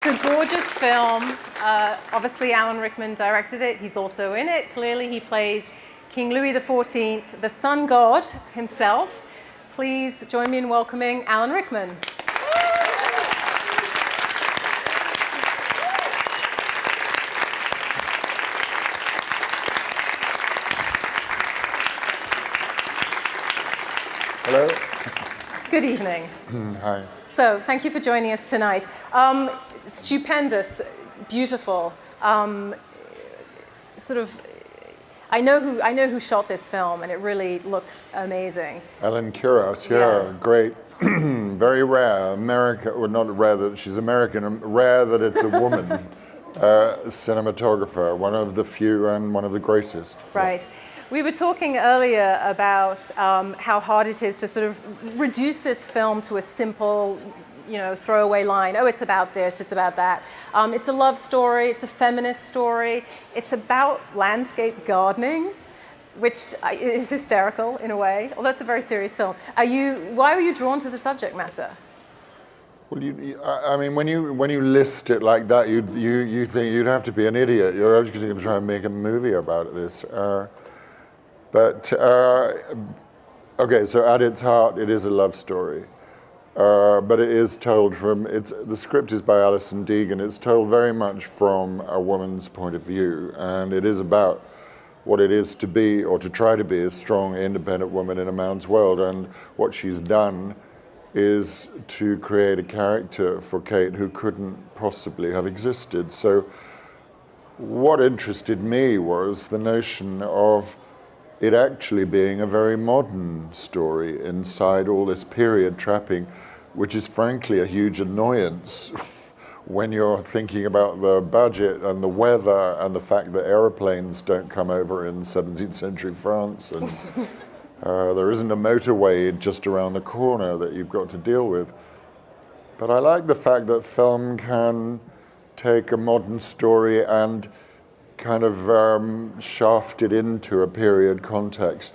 It's a gorgeous film. Obviously, Alan Rickman directed it. He's also in it. Clearly, he plays King Louis XIV, the sun god himself. Please join me in welcoming Alan Rickman. Hello. Good evening. Hi. So, thank you for joining us tonight. Stupendous, beautiful. I know who shot this film, and it really looks amazing. Ellen Kuras, yeah. Great. Very rare. Well, not rare that she's American, rare that it's a woman cinematographer, one of the few and one of the greatest. Right. We were talking earlier about how hard it is to sort of reduce this film to a simple, throwaway line. Oh, it's about this, it's about that. It's a love story, it's a feminist story. It's about landscape gardening, which is hysterical in a way. Well, that's a very serious film. Why were you drawn to the subject matter? Well, I mean, when you list it like that, you think you'd have to be an idiot. You're actually going to try and make a movie about this. Okay, so at its heart, it is a love story. But it is told the script is by Alison Deegan. It's told very much from a woman's point of view, and it is about what it is to be, or to try to be, a strong, independent woman in a man's world. And what she's done is to create a character for Kate who couldn't possibly have existed. So what interested me was the notion of it actually being a very modern story inside all this period trapping, which is frankly a huge annoyance when you're thinking about the budget and the weather and the fact that aeroplanes don't come over in 17th century France, and there isn't a motorway just around the corner that you've got to deal with. But I like the fact that film can take a modern story and kind of shaft it into a period context,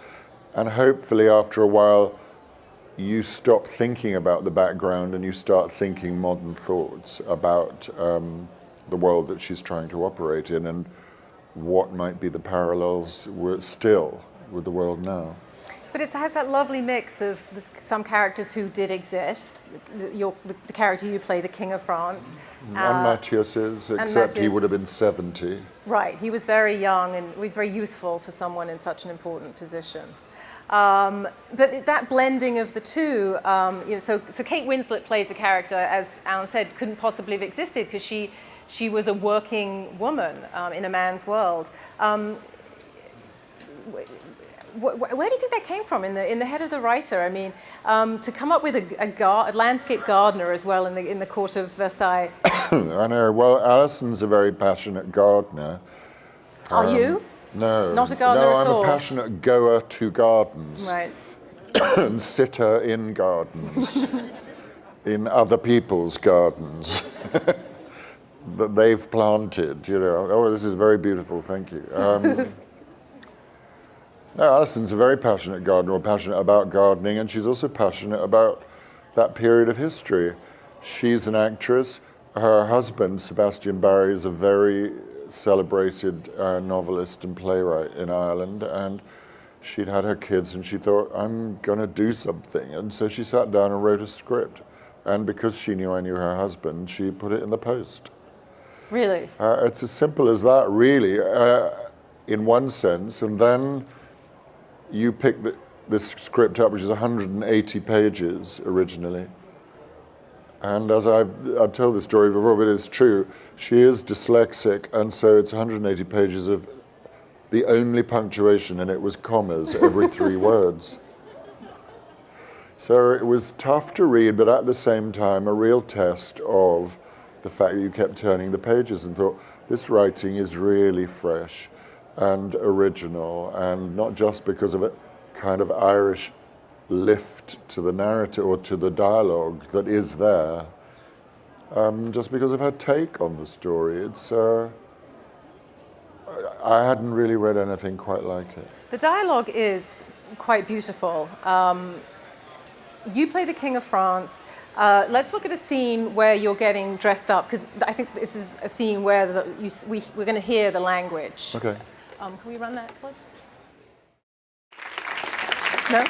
and hopefully after a while you stop thinking about the background and you start thinking modern thoughts about the world that she's trying to operate in, and what might be the parallels still with the world now. But it has that lovely mix of some characters who did exist. The character you play, the King of France. And Matthias's, except he would have been 70. Right, he was very young and he was very youthful for someone in such an important position. But that blending of the two, so Kate Winslet plays a character, as Alan said, couldn't possibly have existed because she was a working woman in a man's world. Where do you think that came from in the head of the writer? I mean, to come up with a landscape gardener as well in the court of Versailles. I know. Well, Alison's a very passionate gardener. Are you? No. Not a gardener at all? No, I'm a passionate goer to gardens. Right. And sitter in gardens. In other people's gardens. That they've planted, Oh, this is very beautiful, thank you. No, Alison's a very passionate gardener, passionate about gardening, and she's also passionate about that period of history. She's an actress. Her husband, Sebastian Barry, is a very celebrated novelist and playwright in Ireland, and she'd had her kids and she thought, I'm going to do something. And so she sat down and wrote a script. And because she knew I knew her husband, she put it in the post. Really? It's as simple as that, really, in one sense. And then you pick this script up, which is 180 pages originally. And as I've told this story before, but it's true, she is dyslexic, and so it's 180 pages of the only punctuation, and it was commas every 3 words. So it was tough to read, but at the same time, a real test of the fact that you kept turning the pages and thought, this writing is really fresh and original, and not just because of a kind of Irish lift to the narrative or to the dialogue that is there, just because of her take on the story. It's I hadn't really read anything quite like it. The dialogue is quite beautiful. you play the King of France. Let's look at a scene where you're getting dressed up, because I think this is a scene where we're going to hear the language. Okay. Can we run that clip? No?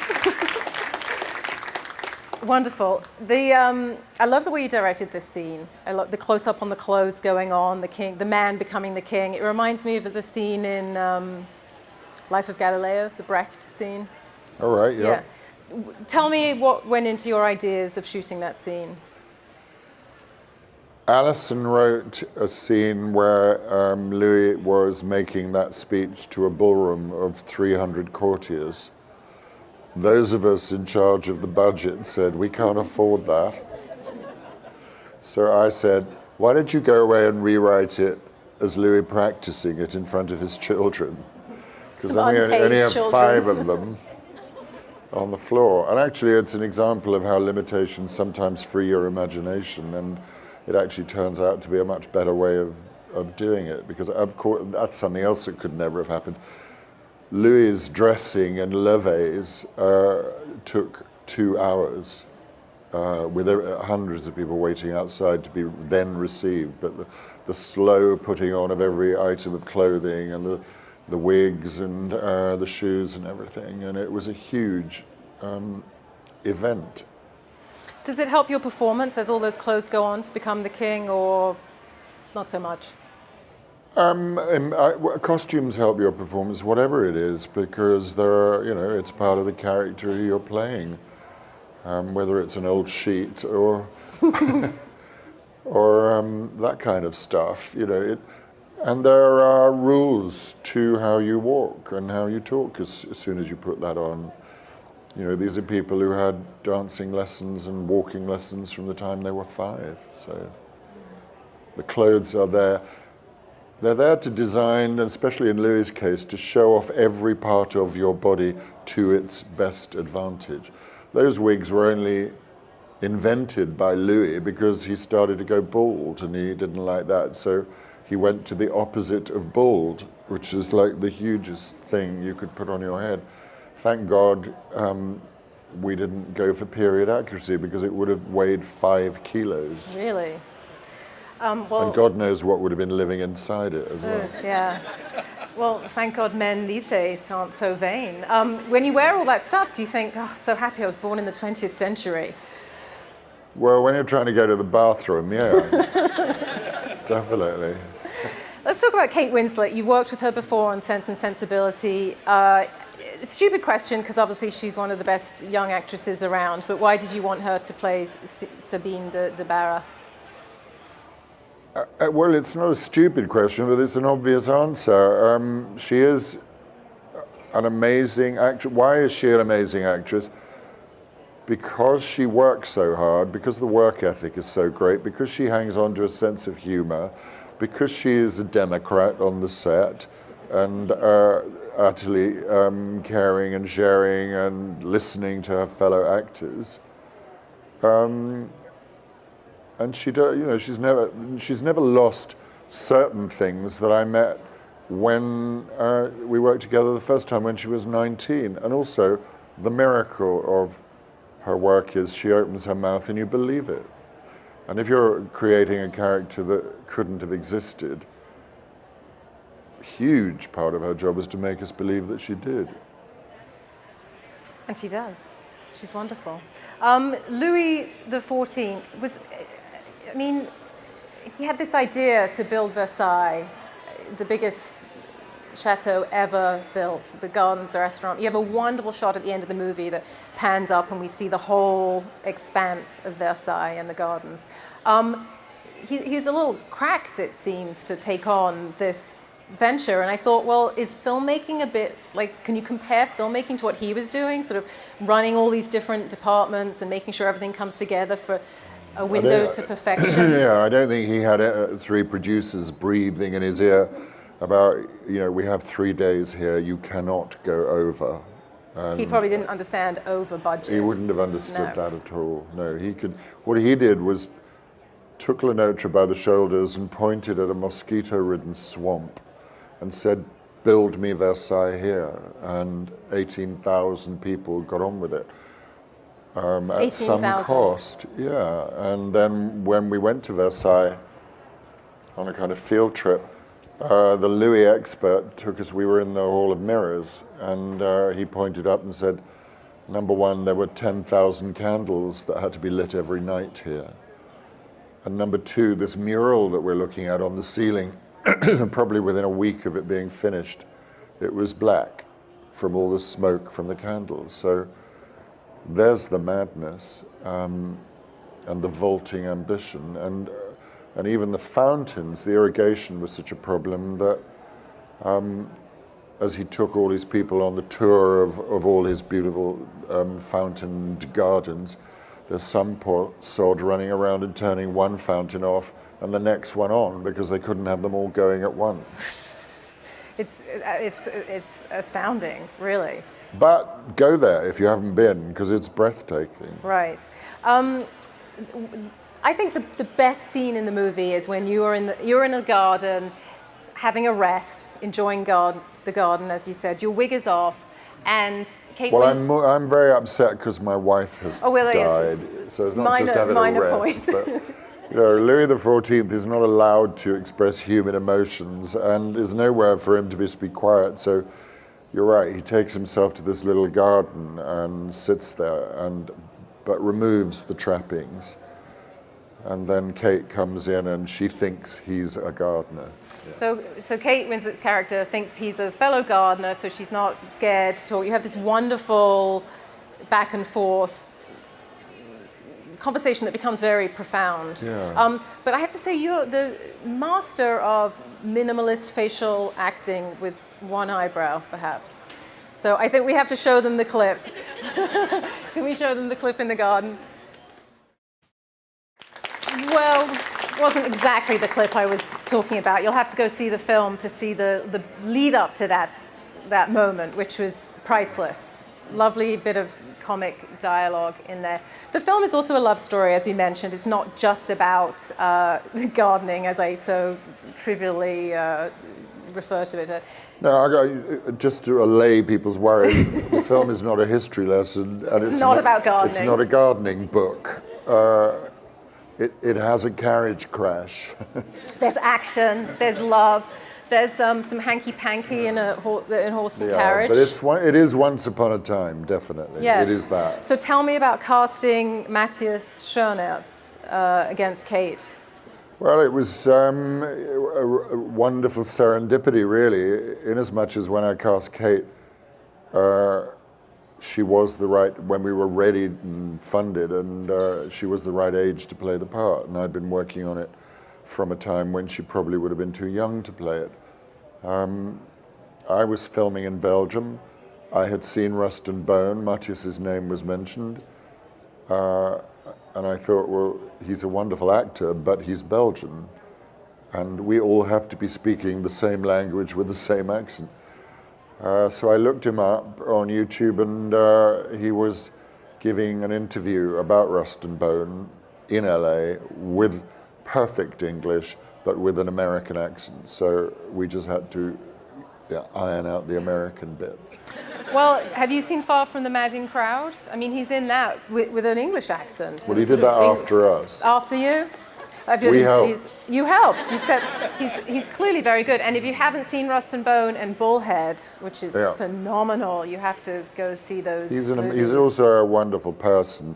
Wonderful. I love the way you directed this scene. I love the close-up on the clothes going on, the man becoming the king. It reminds me of the scene in Life of Galileo, the Brecht scene. All right, yeah. Tell me what went into your ideas of shooting that scene. Alison wrote a scene where Louis was making that speech to a ballroom of 300 courtiers. Those of us in charge of the budget said, we can't afford that. So I said, why don't you go away and rewrite it as Louis practicing it in front of his children? Because then we only have children. 5 of them on the floor. And actually it's an example of how limitations sometimes free your imagination, and it actually turns out to be a much better way of doing it, because of course that's something else that could never have happened. Louis' dressing and levées took 2 hours with hundreds of people waiting outside to be then received. But the slow putting on of every item of clothing and the wigs and the shoes and everything, and it was a huge event. Does it help your performance as all those clothes go on to become the king, or not so much? Costumes help your performance, whatever it is, because it's part of the character you're playing, whether it's an old sheet or or that kind of stuff. And there are rules to how you walk and how you talk as soon as you put that on. These are people who had dancing lessons and walking lessons from the time they were 5. So the clothes are there. They're there to design, especially in Louis' case, to show off every part of your body to its best advantage. Those wigs were only invented by Louis because he started to go bald and he didn't like that. So he went to the opposite of bald, which is like the hugest thing you could put on your head. Thank God we didn't go for period accuracy, because it would have weighed 5 kilos. Really? And God knows what would have been living inside it as well. Yeah. Well, thank God men these days aren't so vain. When you wear all that stuff, do you think, oh, I'm so happy I was born in the 20th century? Well, when you're trying to go to the bathroom, yeah. Definitely. Let's talk about Kate Winslet. You've worked with her before on Sense and Sensibility. Stupid question, because obviously she's one of the best young actresses around, but why did you want her to play Sabine de Barra? Well, it's not a stupid question, but it's an obvious answer. She is an amazing actress. Why is she an amazing actress? Because she works so hard, because the work ethic is so great, because she hangs on to a sense of humor, because she is a Democrat on the set, and utterly caring and sharing and listening to her fellow actors. And she's never lost certain things that I met when we worked together the first time when she was 19. And also, the miracle of her work is she opens her mouth and you believe it. And if you're creating a character that couldn't have existed, a huge part of her job is to make us believe that she did. And she does. She's wonderful. Louis XIV was, he had this idea to build Versailles, the biggest chateau ever built, the gardens, the restaurant. You have a wonderful shot at the end of the movie that pans up and we see the whole expanse of Versailles and the gardens. He's a little cracked, it seems, to take on this venture, and I thought, well, is filmmaking a bit like, can you compare filmmaking to what he was doing, sort of running all these different departments and making sure everything comes together for a window to perfection? Yeah, I don't think he had 3 producers breathing in his ear about, we have 3 days here, you cannot go over. He probably didn't understand over budget. He wouldn't have understood that at all. No, what he did was took Lenotre by the shoulders and pointed at a mosquito-ridden swamp and said, build me Versailles here. And 18,000 people got on with it. at some 18,000. cost. Yeah, and then when we went to Versailles on a kind of field trip, the Louis expert took us, we were in the Hall of Mirrors, and he pointed up and said, number one, there were 10,000 candles that had to be lit every night here. And number two, this mural that we're looking at on the ceiling, probably within a week of it being finished, it was black from all the smoke from the candles. So there's the madness and the vaulting ambition. And even the fountains, the irrigation was such a problem that as he took all these people on the tour of all his beautiful fountained gardens, there's some poor sod running around and turning one fountain off and the next one on because they couldn't have them all going at once. It's astounding, really. But go there if you haven't been, because it's breathtaking. Right. I think the best scene in the movie is when you're in a garden, having a rest, enjoying the garden, as you said. Your wig is off, and Kate. Well, I'm very upset because my wife has died, so it's not just having a rest. But, you know, Louis XIV is not allowed to express human emotions, and there's nowhere for him to just be quiet. So, you're right. He takes himself to this little garden and sits there, but removes the trappings. And then Kate comes in and she thinks he's a gardener. So Kate Winslet's character thinks he's a fellow gardener, so she's not scared to talk. You have this wonderful back and forth conversation that becomes very profound. Yeah. But I have to say, you're the master of minimalist facial acting with one eyebrow, perhaps. So I think we have to show them the clip. Can we show them the clip in the garden? Well, it wasn't exactly the clip I was talking about. You'll have to go see the film to see the lead up to that moment, which was priceless. Lovely bit of comic dialogue in there. The film is also a love story, as we mentioned. It's not just about gardening, as I so trivially refer to it. No, just to allay people's worry, the film is not a history lesson. And it's not about gardening. It's not a gardening book. It has a carriage crash. There's action, there's love, there's some hanky-panky in a horse and carriage. But it is Once Upon a Time, definitely. Yes. It is that. So tell me about casting Matthias Schoenaerts against Kate. Well, it was a wonderful serendipity, really, in as much as when I cast Kate, she was when we were ready and funded, and she was the right age to play the part. And I'd been working on it from a time when she probably would have been too young to play it. I was filming in Belgium. I had seen Rust and Bone. Matthias's name was mentioned. And I thought, well, he's a wonderful actor, but he's Belgian. And we all have to be speaking the same language with the same accent. So I looked him up on YouTube, and he was giving an interview about Rust and Bone in LA with perfect English, but with an American accent. So we just had to iron out the American bit. Well, have you seen Far From the Madding Crowd? I mean, he's in that with an English accent. Well, he did that after us. After you? We helped. You helped. You said he's clearly very good. And if you haven't seen Rust and Bone and Bullhead, which is phenomenal, you have to go see those. He's also a wonderful person,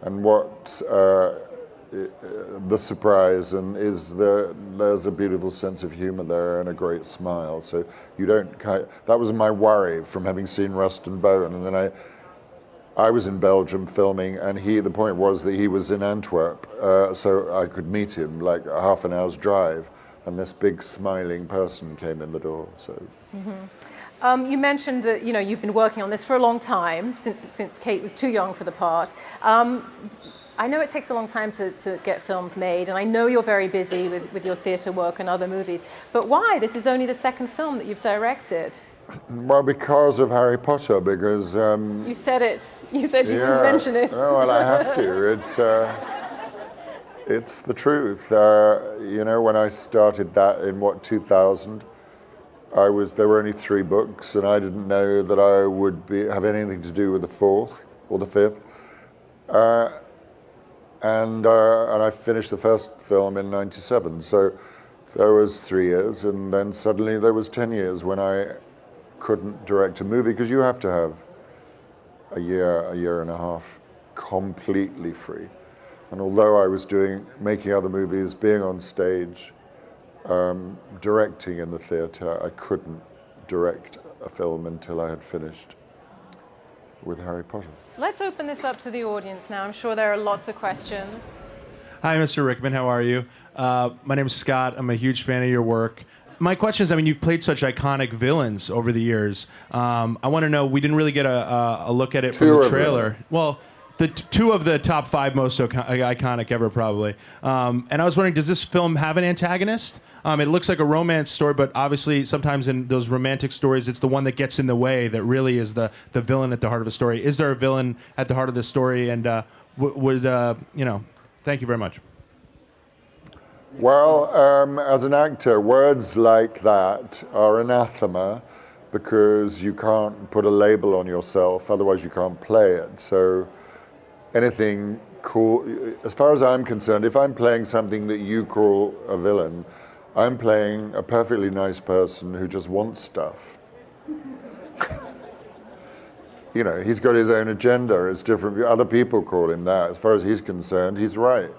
and what the surprise is there's a beautiful sense of humor there and a great smile. So you don't that was my worry from having seen Rust and Bone, and then I was in Belgium filming, and the point was that he was in Antwerp, so I could meet him like a half an hour's drive, and this big smiling person came in the door. So. Mm-hmm. You mentioned that you've been working on this for a long time, since Kate was too young for the part. I know it takes a long time to get films made, and I know you're very busy with your theatre work and other movies, but why? This is only the second film that you've directed. Well, because of Harry Potter, because... you said it. You said you wouldn't mention it. Oh, well, I have to. It's the truth. When I started that in, 2000, there were only 3 books, and I didn't know that I would have anything to do with the 4th or the 5th. And I finished the first film in '97. So there was 3 years, and then suddenly there was 10 years when I couldn't direct a movie, because you have to have a year and a half completely free. And although I was making other movies, being on stage, directing in the theatre, I couldn't direct a film until I had finished with Harry Potter. Let's open this up to the audience now. I'm sure there are lots of questions. Hi, Mr. Rickman. How are you? My name is Scott. I'm a huge fan of your work. My question is, I mean, you've played such iconic villains over the years. I want to know, we didn't really get a look at it from the trailer. Well, the two of the top 5 most iconic ever, probably. And I was wondering, does this film have an antagonist? It looks like a romance story, but obviously sometimes in those romantic stories, it's the one that gets in the way that really is the villain at the heart of a story. Is there a villain at the heart of the story? And thank you very much. Well, as an actor, words like that are anathema, because you can't put a label on yourself, otherwise you can't play it. So anything cool, as far as I'm concerned, if I'm playing something that you call a villain, I'm playing a perfectly nice person who just wants stuff. You know, he's got his own agenda. It's different. Other people call him that. As far as he's concerned, he's right.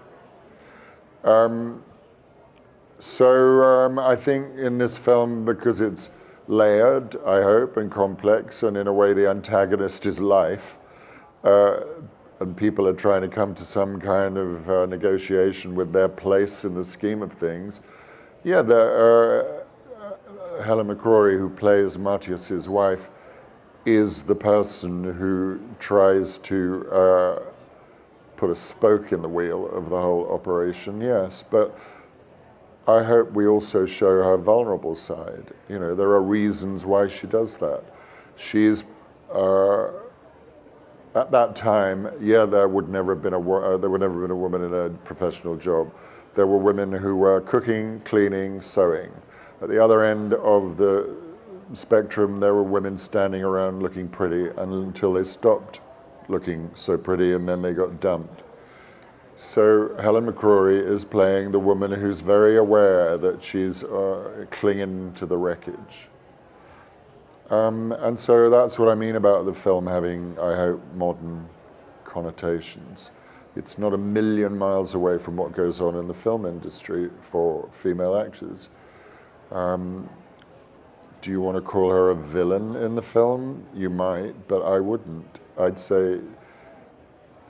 So I think in this film, because it's layered, I hope, and complex, and in a way the antagonist is life, and people are trying to come to some kind of negotiation with their place in the scheme of things. Yeah, Helen McCrory, who plays Matthias's wife, is the person who tries to put a spoke in the wheel of the whole operation, yes. But I hope we also show her vulnerable side. You know, there are reasons why she does that. She's, at that time, yeah, there would never have been a woman in a professional job. There were women who were cooking, cleaning, sewing. At the other end of the spectrum, there were women standing around looking pretty until they stopped looking so pretty, and then they got dumped. So Helen McCrory is playing the woman who's very aware that she's clinging to the wreckage. And so that's what I mean about the film having, I hope, modern connotations. It's not a million miles away from what goes on in the film industry for female actors. Do you want to call her a villain in the film? You might, but I wouldn't. I'd say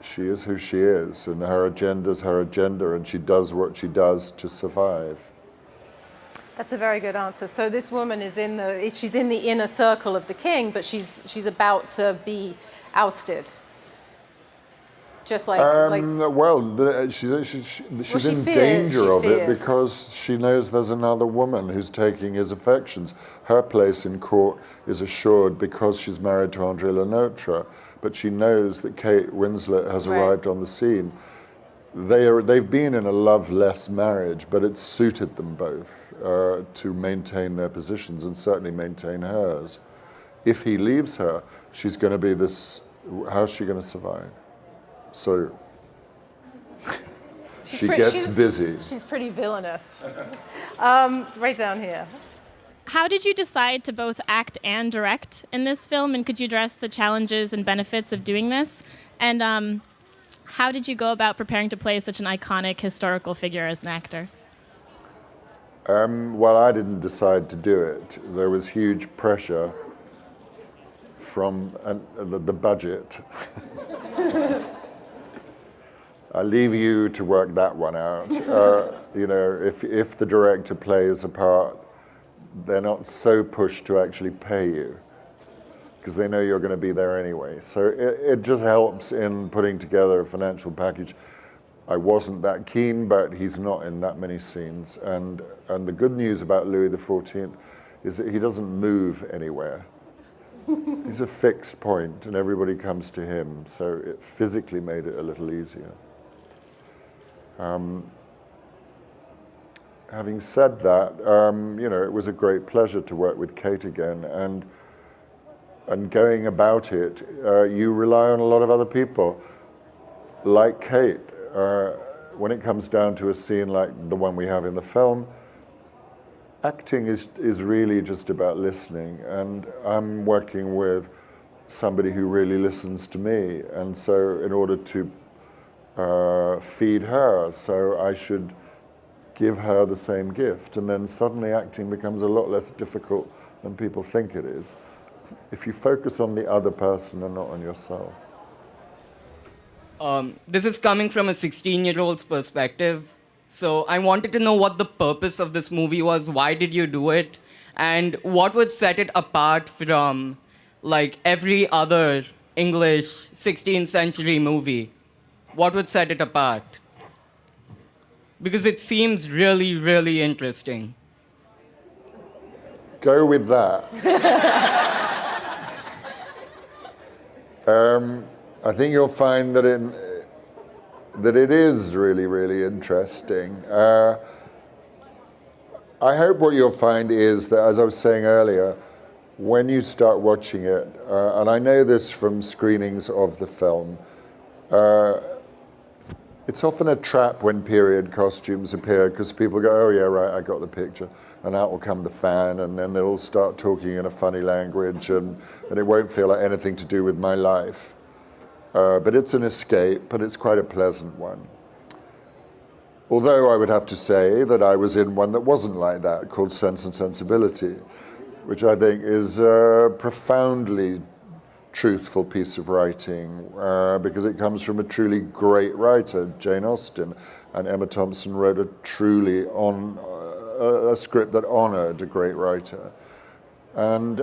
she is who she is, and her agenda's her agenda, and she does what she does to survive. That's a very good answer. So this woman is she's in the inner circle of the king, but she's about to be ousted. Just like well, she's in danger of it because she knows there's another woman who's taking his affections. Her place in court is assured because she's married to Andre Lenotre, but she knows that Kate Winslet has arrived on the scene. They've been in a loveless marriage, but it's suited them both to maintain their positions and certainly maintain hers. If he leaves her, she's going to be this. How's she going to survive? So she gets busy. She's pretty villainous. Right down here. How did you decide to both act and direct in this film? And could you address the challenges and benefits of doing this? And how did you go about preparing to play such an iconic historical figure as an actor? Well, I didn't decide to do it. There was huge pressure from the budget. I leave you to work that one out. You know, if the director plays a part, they're not so pushed to actually pay you because they know you're going to be there anyway. So it just helps in putting together a financial package. I wasn't that keen, but he's not in that many scenes. And the good news about Louis XIV is that he doesn't move anywhere. He's a fixed point, and everybody comes to him. So it physically made it a little easier. Having said that, you know, it was a great pleasure to work with Kate again, and going about it, you rely on a lot of other people. like Kate, when it comes down to a scene like the one we have in the film, acting is really just about listening, and I'm working with somebody who really listens to me, and so in order to feed her, so I should give her the same gift, and then suddenly acting becomes a lot less difficult than people think it is, if you focus on the other person and not on yourself. This is coming from a 16-year-old's perspective. So I wanted to know what the purpose of this movie was. Why did you do it? And what would set it apart from like every other English 16th century movie? What would set it apart? Because it seems really, really interesting. Go with that. I think you'll find that it is really, really interesting. I hope what you'll find is that, as I was saying earlier, when you start watching it, and I know this from screenings of the film, it's often a trap when period costumes appear, because people go, oh yeah, right, I got the picture. And out will come the fan, and then they'll all start talking in a funny language, and it won't feel like anything to do with my life. But it's an escape, but it's quite a pleasant one. Although I would have to say that I was in one that wasn't like that, called Sense and Sensibility, which I think is a profoundly truthful piece of writing, because it comes from a truly great writer, Jane Austen, and Emma Thompson wrote a truly a script that honored a great writer. And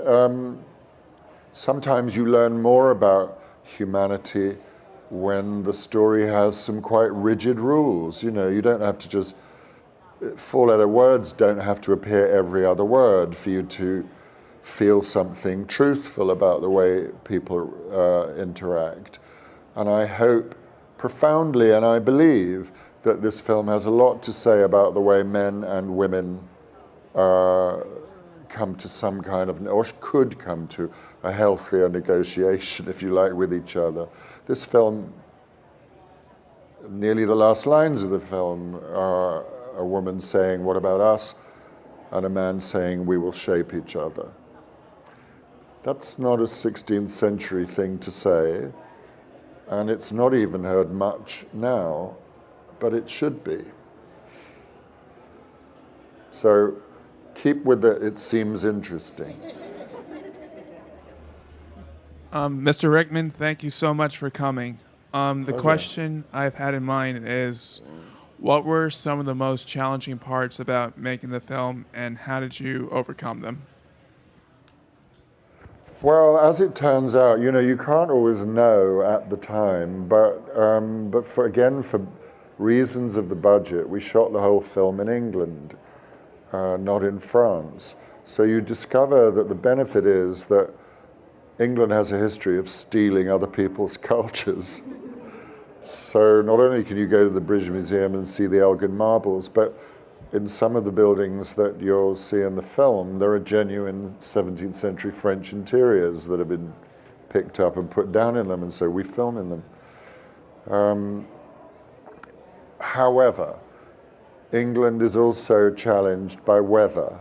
sometimes you learn more about humanity when the story has some quite rigid rules. You know, you don't have to just, four-letter words don't have to appear every other word for you to feel something truthful about the way people interact. And I hope profoundly, and I believe, that this film has a lot to say about the way men and women come to some kind of, or could come to, a healthier negotiation, if you like, with each other. This film, nearly the last lines of the film are a woman saying, what about us? And a man saying, we will shape each other. That's not a 16th century thing to say, and it's not even heard much now, but it should be. So keep with it seems interesting. Mr. Rickman, thank you so much for coming. The question I've had in mind is, what were some of the most challenging parts about making the film, and how did you overcome them? Well, as it turns out, you know, you can't always know at the time, but for reasons of the budget, we shot the whole film in England, not in France. So you discover that the benefit is that England has a history of stealing other people's cultures. So not only can you go to the British Museum and see the Elgin marbles, but in some of the buildings that you'll see in the film, there are genuine 17th century French interiors that have been picked up and put down in them, and so we film in them. However, England is also challenged by weather,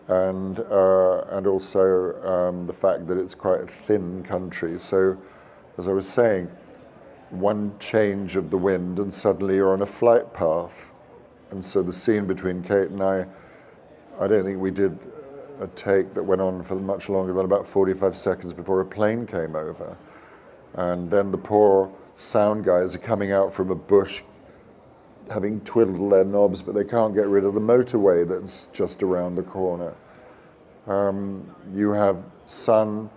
and also the fact that it's quite a thin country. So, as I was saying, one change of the wind and suddenly you're on a flight path. And so the scene between Kate and I don't think we did a take that went on for much longer than about 45 seconds before a plane came over. And then the poor sound guys are coming out from a bush having twiddled their knobs, but they can't get rid of the motorway that's just around the corner. You have sun,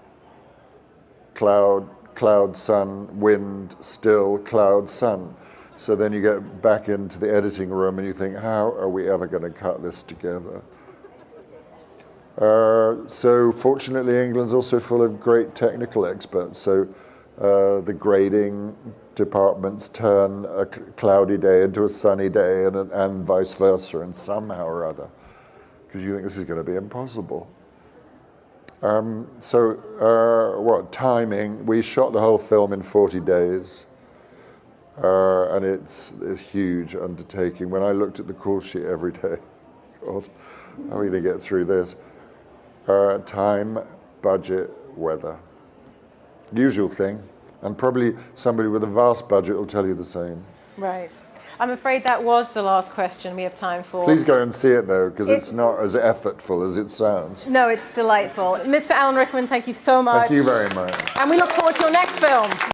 cloud, cloud, sun, wind, still, cloud, sun. So then you get back into the editing room and you think, how are we ever going to cut this together? So fortunately, England's also full of great technical experts. So the grading departments turn a cloudy day into a sunny day, and vice versa, and somehow or other, because you think this is going to be impossible. Timing, we shot the whole film in 40 days. And it's a huge undertaking. When I looked at the call sheet every day, God, how are we going to get through this? Time, budget, weather. Usual thing. And probably somebody with a vast budget will tell you the same. Right. I'm afraid that was the last question we have time for. Please go and see it though, because it's not as effortful as it sounds. No, it's delightful. Mr. Alan Rickman, thank you so much. Thank you very much. And we look forward to your next film.